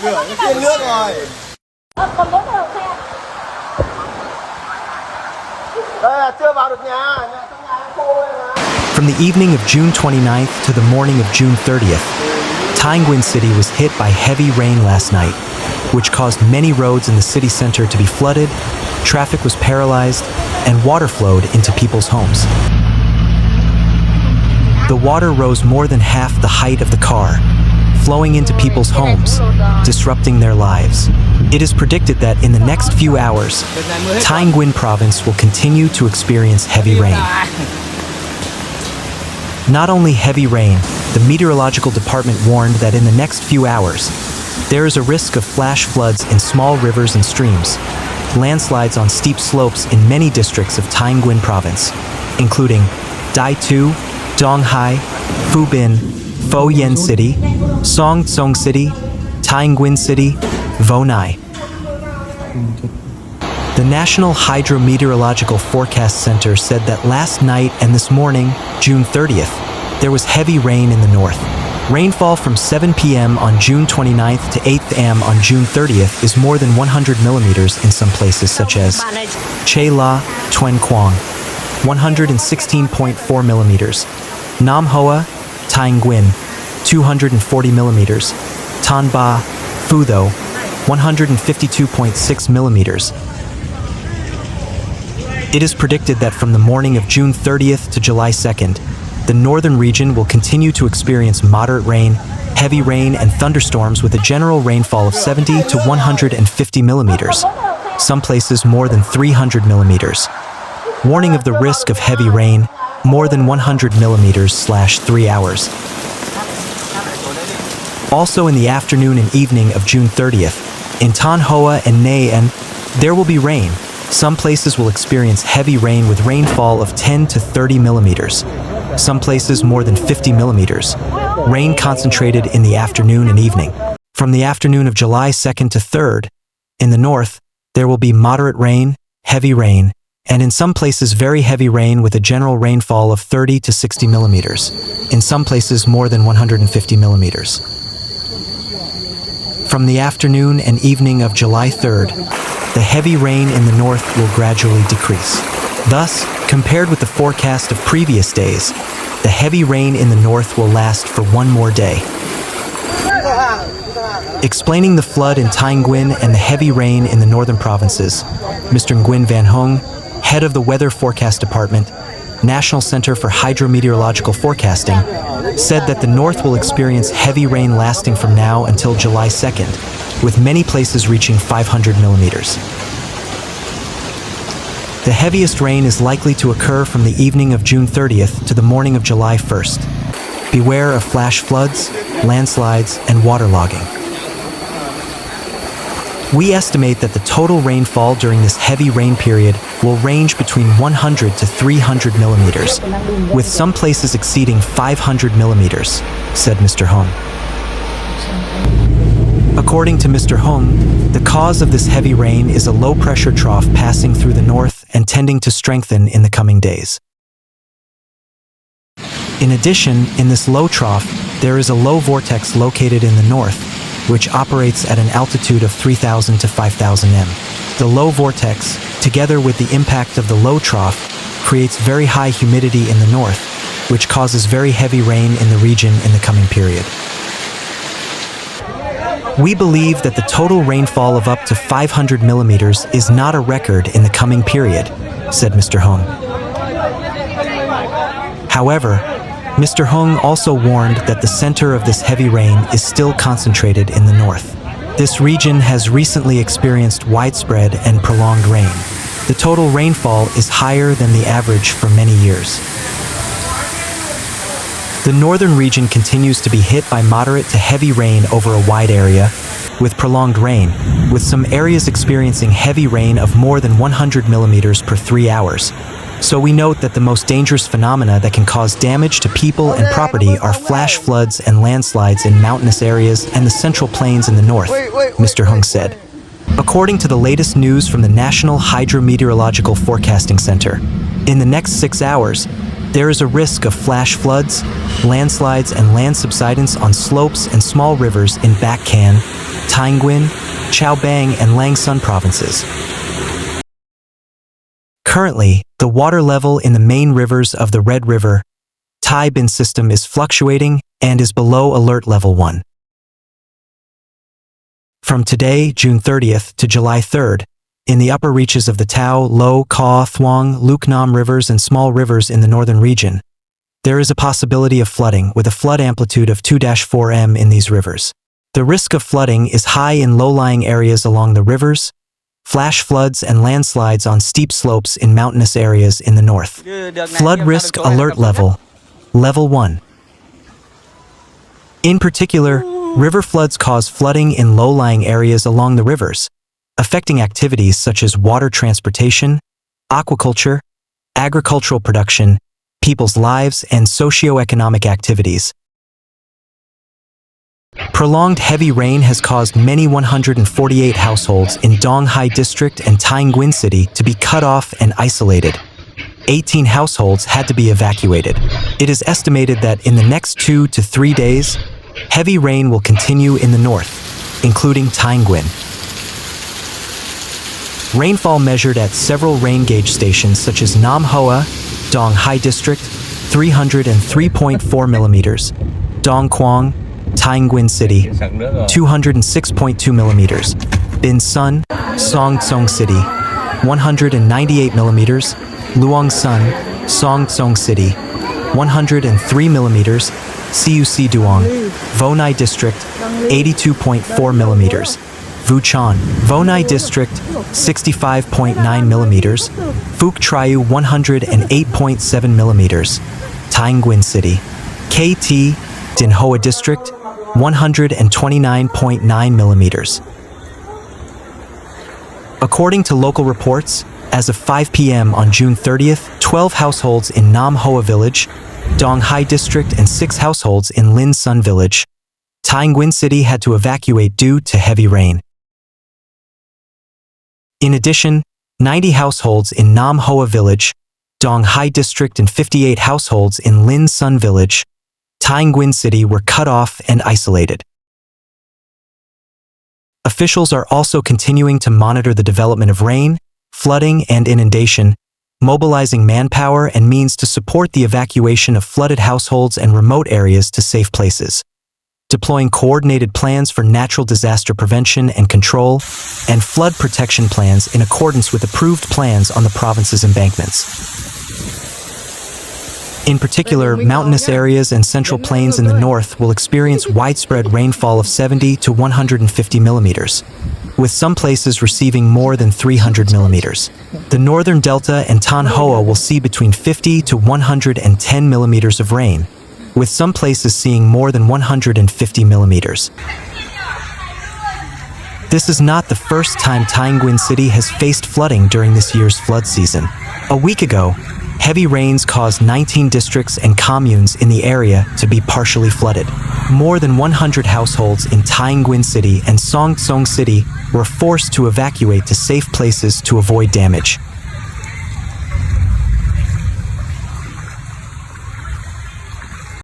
Rửa nó trên nước rồi. Còn bố thờ xe. Đây là chưa vào được nhà trong nhà em cô đây mà. From the evening of June 29th to the morning of June 30th, Nguyen City was hit by heavy rain last night, which caused many roads in the city center to be flooded, traffic was paralyzed, and water flowed into people's homes. The water rose more than half the height of the car, flowing into people's homes, disrupting their lives. It is predicted that in the next few hours, Thai Nguyen Province will continue to experience heavy rain. Not only heavy rain, the meteorological department warned that in the next few hours, there is a risk of flash floods in small rivers and streams, landslides on steep slopes in many districts of Thai Nguyen Province, including Dai Tu, Dong Hai, Phu Binh, Pho Yen City, Cong City, Tyanguin City, Vo Nhai. The National Hydrometeorological Forecast Center said that last night and this morning, June 30th, there was heavy rain in the north. Rainfall from 7 p.m. on June 29th to 8 a.m. on June 30th is more than 100 millimeters in some places such as Che La, Tuen Quang, 116.4 millimeters, Nam Hoa, Tyanguin, 240 millimeters, Tan Ba, Phu Tho, 152.6 millimeters. It is predicted that from the morning of June 30th to July 2nd, the northern region will continue to experience moderate rain, heavy rain, and thunderstorms with a general rainfall of 70 to 150 millimeters, some places more than 300 millimeters. Warning of the risk of heavy rain, more than 100 millimeters / 3 hours. Also in the afternoon and evening of June 30th, in Tan Hoa and Nhai, there will be rain. Some places will experience heavy rain with rainfall of 10 to 30 millimeters. Some places more than 50 millimeters. Rain concentrated in the afternoon and evening. From the afternoon of July 2nd to 3rd, in the north, there will be moderate rain, heavy rain, and in some places very heavy rain with a general rainfall of 30 to 60 millimeters. In some places more than 150 millimeters. From the afternoon and evening of July 3rd, the heavy rain in the north will gradually decrease. Thus, compared with the forecast of previous days, the heavy rain in the north will last for one more day. Explaining the flood in Tyanguin and the heavy rain in the northern provinces, Mr. Nguyen Van Hong, head of the Weather Forecast Department, National Center for Hydrometeorological Forecasting, said that the north will experience heavy rain lasting from now until July 2nd, with many places reaching 500 millimeters. The heaviest rain is likely to occur from the evening of June 30th to the morning of July 1st. Beware of flash floods, landslides, and waterlogging. We estimate that the total rainfall during this heavy rain period will range between 100 to 300 millimeters, with some places exceeding 500 millimeters, said Mr. Hong. According to Mr. Hong, the cause of this heavy rain is a low-pressure trough passing through the north and tending to strengthen in the coming days. In addition, in this low trough, there is a low vortex located in the north, which operates at an altitude of 3,000 to 5,000 m. The low vortex, together with the impact of the low trough, creates very high humidity in the north, which causes very heavy rain in the region in the coming period. We believe that the total rainfall of up to 500 millimeters is not a record in the coming period, said Mr. Hong. However, Mr. Hong also warned that the center of this heavy rain is still concentrated in the north. This region has recently experienced widespread and prolonged rain. The total rainfall is higher than the average for many years. The northern region continues to be hit by moderate to heavy rain over a wide area, with prolonged rain, with some areas experiencing heavy rain of more than 100 millimeters per 3 hours. So we note that the most dangerous phenomena that can cause damage to people and property are flash floods and landslides in mountainous areas and the central plains in the north, Mr. Hung said. According to the latest news from the National Hydrometeorological Forecasting Center, in the next 6 hours, there is a risk of flash floods, landslides, and land subsidence on slopes and small rivers in Bac Can, Tyanguin, Chao Bang, and Lang Son provinces. Currently, the water level in the main rivers of the Red River, Thai Binh system is fluctuating and is below alert level 1. From today, June 30th to July 3rd, in the upper reaches of the Tao, Lo, Cuc Duong, Luc Nam rivers and small rivers in the northern region, there is a possibility of flooding with a flood amplitude of 2-4 m in these rivers. The risk of flooding is high in low-lying areas along the rivers, flash floods and landslides on steep slopes in mountainous areas in the north. Flood risk alert level, level 1. In particular, river floods cause flooding in low-lying areas along the rivers, affecting activities such as water transportation, aquaculture, agricultural production, people's lives, and socio-economic activities. Prolonged heavy rain has caused many 148 households in Dong Hai District and Thai Nguyen City to be cut off and isolated. 18 households had to be evacuated. It is estimated that in the next 2 to 3 days, heavy rain will continue in the north, including Tyanguin. Rainfall measured at several rain gauge stations such as Nam Hoa, Dong Hai District, 303.4 millimeters, Dong Quang, Tyanguin City, 206.2 millimeters, Binh Son, Cuc City, 198 millimeters, Luong Son, Cuc City, 103 millimeters, Cuc Duong, Vo Nhai District, 82.4 millimeters, Vu Chan, Vo Nhai District, 65.9 millimeters, Phuc Triu, 108.7 millimeters, Tyanguin City, Cay Thi, Dinh Hoa District, 129.9 millimeters. According to local reports, as of 5 p.m. on June 30th, 12 households in Nam Hoa Village, Dong Hai District, and 6 households in Linh Son Village, Tyanguin City had to evacuate due to heavy rain. In addition, 90 households in Nam Hoa Village, Dong Hai District, and 58 households in Linh Son Village, Tyanguin City were cut off and isolated. Officials are also continuing to monitor the development of rain, flooding, and inundation, mobilizing manpower and means to support the evacuation of flooded households and remote areas to safe places, deploying coordinated plans for natural disaster prevention and control, and flood protection plans in accordance with approved plans on the province's embankments. In particular, mountainous areas and central plains in the north will experience widespread rainfall of 70 to 150 millimeters, with some places receiving more than 300 millimeters. The northern delta and Tan Hoa will see between 50 to 110 millimeters of rain, with some places seeing more than 150 millimeters. This is not the first time Tyanguin City has faced flooding during this year's flood season. A week ago, heavy rains caused 19 districts and communes in the area to be partially flooded. More than 100 households in Tyanguin City and Cuc Duong City were forced to evacuate to safe places to avoid damage.